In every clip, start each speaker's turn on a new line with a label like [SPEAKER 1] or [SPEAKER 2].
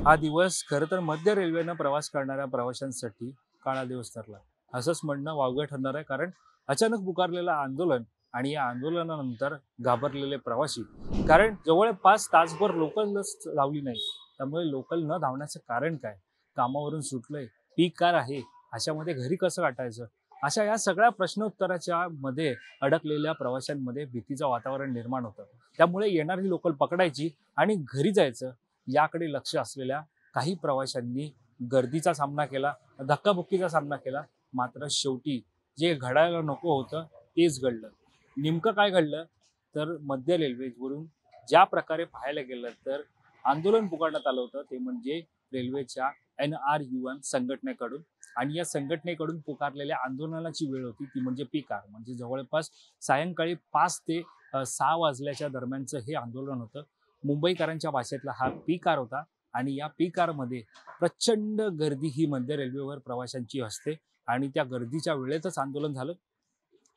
[SPEAKER 1] हा दिवस खरं तर मध्य रेल्वेनं प्रवास करणाऱ्या प्रवाशांसाठी काळा दिवस ठरला असंच म्हणणं वावगं ठरणार आहे. कारण अचानक पुकारलेलं आंदोलन आणि या आंदोलनानंतर घाबरलेले प्रवासी, कारण जवळपास तासभर लोकलच लावली नाही. त्यामुळे लोकल न धावण्याचं कारण काय? कामावरून सुटलंय, पीक कार आहे, अशामध्ये घरी कसं गाठायचं? अशा या सगळ्या प्रश्नोत्तराच्या मध्ये अडकलेल्या प्रवाशांमध्ये भीतीचं वातावरण निर्माण होतं. त्यामुळे येणारी लोकल पकडायची आणि घरी जायचं याकडे लक्ष असलेल्या काही प्रवाशांनी गर्दीचा सामना केला, धक्काबुक्कीचा सामना केला. मात्र शेवटी जे घडायला नको होतं तेच घडलं. नेमकं काय घडलं? तर मध्य रेल्वेवरून ज्या प्रकारे पाहायला गेलं तर आंदोलन पुकारण्यात आलं होतं ते म्हणजे रेल्वेच्या NRUM संघटनेकडून. आणि या संघटनेकडून पुकारलेल्या आंदोलनाची वेळ होती ती म्हणजे पीक आवर, म्हणजे जवळपास सायंकाळी 5 ते 6 वाजल्याच्या दरम्यानचं हे आंदोलन होतं. मुंबईकरांच्या भाषेतला हा पीक आवर होता. आणि या पीक आरमध्ये प्रचंड गर्दी ही मध्य रेल्वेवर प्रवाशांची असते. आणि त्या गर्दीच्या वेळेतच आंदोलन झालं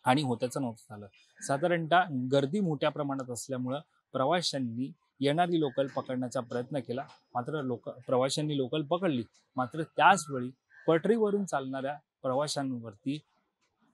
[SPEAKER 1] आणि होत्याचं नव्हतं झालं. साधारणतः गर्दी मोठ्या प्रमाणात असल्यामुळं प्रवाशांनी येणारी लोकल पकडण्याचा प्रयत्न केला. मात्र प्रवाशांनी लोकल पकडली. मात्र त्याचवेळी पटरीवरून चालणाऱ्या प्रवाशांवरती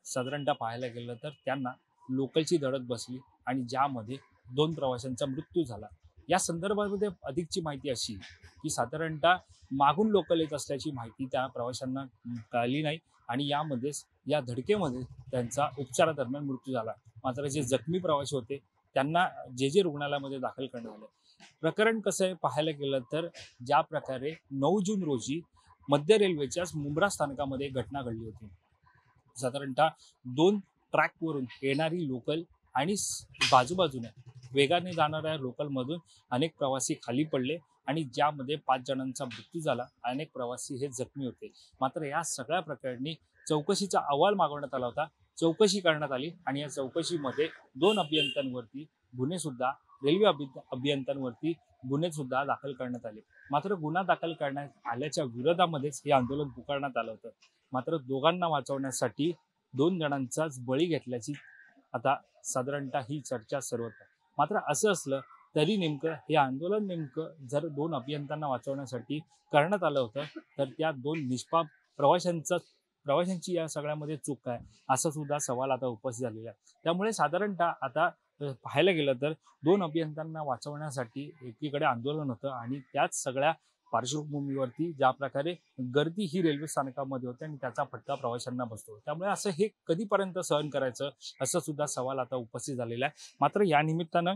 [SPEAKER 1] साधारणतः पाहायला गेलं तर त्यांना लोकलची धडक बसली आणि ज्यामध्ये 2 प्रवाशांचा मृत्यू झाला. या संदर्भामध्ये अधिकची माहिती अशी की साधारणतः मागून लोकल येत असल्याची माहिती त्या प्रवाशांना कळली नाही आणि यामध्येच या धडकेमध्ये त्यांचा उपचारादरम्यान मृत्यू झाला. मात्र जे जखमी प्रवासी होते त्यांना जे रुग्णालयामध्ये दाखल करण्यात आले. प्रकरण कसं आहे पाहायला गेलं तर ज्या प्रकारे 9 जून रोजी मध्य रेल्वेच्याच मुंब्रा स्थानकामध्ये घटना घडली होती. साधारणतः 2 ट्रॅकवरून येणारी लोकल आणि बाजूबाजूने वेगाने जाणाऱ्या लोकलमधून अनेक प्रवासी खाली पडले आणि ज्यामध्ये 5 जणांचा मृत्यू झाला. अनेक प्रवासी हे जखमी होते. मात्र या सगळ्या प्रकरणी चौकशीचा अहवाल मागवण्यात आला होता. चौकशी करण्यात आली आणि या चौकशीमध्ये 2 अभियंत्यांवरती गुन्हे सुद्धा रेल्वे अभियंत्यांवरती गुन्हे सुद्धा दाखल करण्यात आले. मात्र गुन्हा दाखल करण्यात आल्याच्या विरोधामध्येच हे आंदोलन पुकारण्यात आलं होतं. मात्र दोघांना वाचवण्यासाठी 2 जणांचाच बळी घेतल्याची आता साधारणतः ही चर्चा सर्वत्र. मात्र असं असलं तरी नेमकं हे आंदोलन नेमकं जर 2 अभियंत्यांना वाचवण्यासाठी करण्यात आलं होतं तर त्या 2 निष्पाप प्रवाशांची या सगळ्यामध्ये चूक काय, असा सुद्धा सवाल आता उपस्थित झालेला आहे. त्यामुळे साधारणतः आता पाहायला गेलं तर 2 अभियंत्यांना वाचवण्यासाठी एकीकडे आंदोलन होतं आणि त्याच सगळ्या पार्श्वभूमीवरती ज्या प्रकारे गर्दी ही रेल्वे स्थानकामध्ये होते आणि त्याचा फटका प्रवाशांना बसतो. त्यामुळे असं हे कधीपर्यंत सहन करायचं, असं सुद्धा सवाल आता उपस्थित झालेला आहे. मात्र या निमित्तानं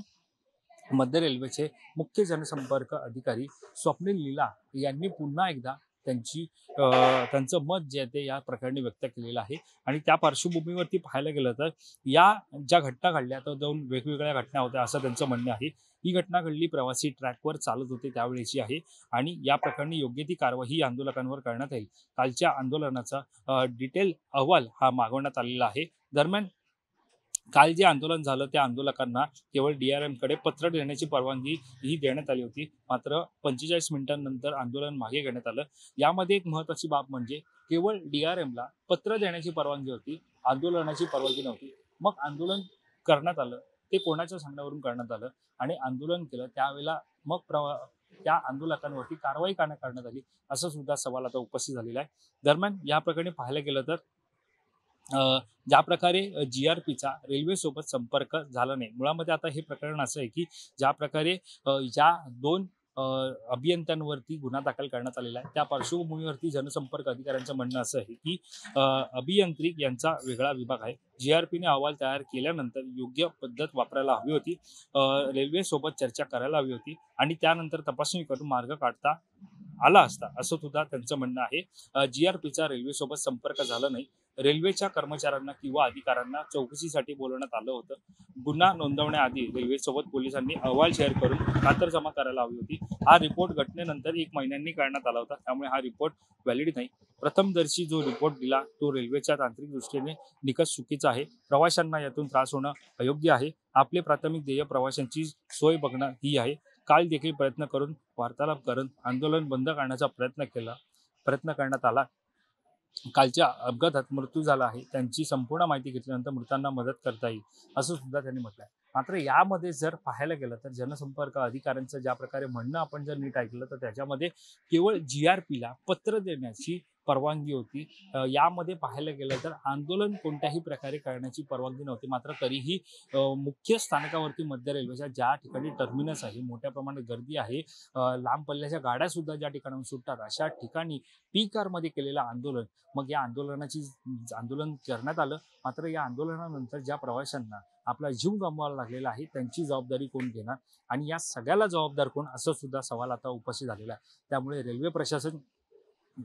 [SPEAKER 1] मध्य रेल्वेचे मुख्य जनसंपर्क अधिकारी स्वप्नील लीला यांनी पुन्हा एकदा त्यांचं मत जे आहे ते या प्रकरणी व्यक्त केलेलं आहे. आणि त्या पार्श्वभूमीवरती पाहायला गेलं तर या ज्या घटना घडल्या तर 2 वेगवेगळ्या घटना होत्या असं त्यांचं म्हणणं आहे. ही घटना घडली प्रवासी ट्रॅकवर चालत होते त्यावेळेची आहे आणि या प्रकरणी योग्य ती कारवाई आंदोलकांवर करण्यात येईल. कालच्या आंदोलनाचा डिटेल अहवाल हा मागवण्यात आलेला आहे. दरम्यान काल जे आंदोलन झालं त्या आंदोलकांना केवळ DRM कडे पत्र देण्याची परवानगी ही देण्यात आली होती. मात्र 45 मिनिटांनंतर आंदोलन मागे घेण्यात आलं. यामध्ये एक महत्त्वाची बाब म्हणजे केवळ DRM ला पत्र देण्याची परवानगी होती, आंदोलनाची परवानगी नव्हती. मग आंदोलन करण्यात आलं ते कोणाच्या सांगण्यावरून करण्यात आलं आणि आंदोलन केलं त्यावेळेला मग त्या आंदोलकांवरती कारवाई का नाही करण्यात आली, असं सुद्धा सवाल आता उपस्थित झालेला आहे. दरम्यान या प्रकरणी पाहायला गेलं तर ज्या प्रकारे GRPचा रेल्वेसोबत संपर्क झाला नाही. मुळामध्ये आता हे प्रकरण असं आहे की ज्या प्रकारे या 2 अभियंत्यांवरती गुन्हा दाखल करण्यात आलेला आहे त्या पार्श्वभूमीवरती जनसंपर्क अधिकाऱ्यांचं म्हणणं असं आहे की अभियांत्रिक यांचा वेगळा विभाग आहे. GRPने अहवाल तयार केल्यानंतर योग्य पद्धत वापरायला हवी होती, रेल्वेसोबत चर्चा करायला हवी होती आणि त्यानंतर तपासणी करून मार्ग काढता आला असता, असं सुद्धा त्यांचं म्हणणं आहे. GRPचा रेल्वेसोबत संपर्क झाला नाही. रेल्वेच्या कर्मचाऱ्यांना किंवा अधिकाऱ्यांना चौकशीसाठी बोलवण्यात आलं होतं. गुन्हा नोंदवण्याआधी रेल्वेसोबत पोलिसांनी अहवाल शेअर करून खातरजमा करायला हवी होती. हा रिपोर्ट घटनेनंतर 1 महिन्यांनी करण्यात आला होता. त्यामुळे हा रिपोर्ट व्हॅलिड नाही. प्रथमदर्शी जो रिपोर्ट दिला तो रेल्वेच्या तांत्रिक दृष्टीने निकष चुकीचा आहे. प्रवाशांना यातून त्रास होणं अयोग्य आहे. आपले प्राथमिक ध्येय प्रवाशांची सोय बघणं ही आहे. काल देखील प्रयत्न करून वार्तालाप करून आंदोलन बंद करण्याचा प्रयत्न करण्यात आला. कालच्या अपघातात मृत्यू झाला आहे. त्यांची संपूर्ण माहिती घेतल्यानंतर मृतांना मदत करता येईल, असं सुद्धा त्यांनी म्हटलंय. मात्र यामध्ये जर पाहायला गेलं तर जनसंपर्क अधिकाऱ्यांचं ज्या प्रकारे म्हणणं आपण जर नीट ऐकलं तर त्याच्यामध्ये केवळ GRPला पत्र देण्याची परवानगी होती. यामध्ये पाहायला गेलं तर आंदोलन कोणत्याही प्रकारे करण्याची परवानगी नव्हती. मात्र तरीही मुख्य स्थानकावरती मध्य रेल्वेच्या ज्या ठिकाणी टर्मिनस आहे, मोठ्या प्रमाणात गर्दी आहे, लांब पल्ल्याच्या गाड्या सुद्धा ज्या ठिकाणाहून सुटतात, अशा ठिकाणी पीक आवरमध्ये केलेलं आंदोलन. मग या आंदोलन करण्यात आलं. मात्र या आंदोलनानंतर ज्या प्रवाशांना आपला जीव गमवावा लागलेला आहे, त्यांची जबाबदारी कोण घेणार आणि या सगळ्याला जबाबदार कोण, असं सुद्धा सवाल आता उपस्थित झालेला आहे. त्यामुळे रेल्वे प्रशासन,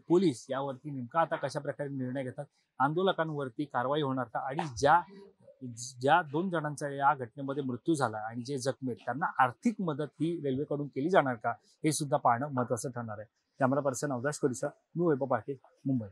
[SPEAKER 1] पोलीस यावरती नेमका आता कशा प्रकारे निर्णय घेतात, आंदोलकांवरती कारवाई होणार का, आणि ज्या ज्या 2 जणांचा या घटनेमध्ये मृत्यू झाला आणि जे जखमी आहेत त्यांना आर्थिक मदत ही रेल्वेकडून केली जाणार का, हे सुद्धा पाहणं महत्त्वाचं ठरणार आहे. कॅमेरा पर्सन अवकाश कोरीसह मी वैभव पाटील, मुंबई.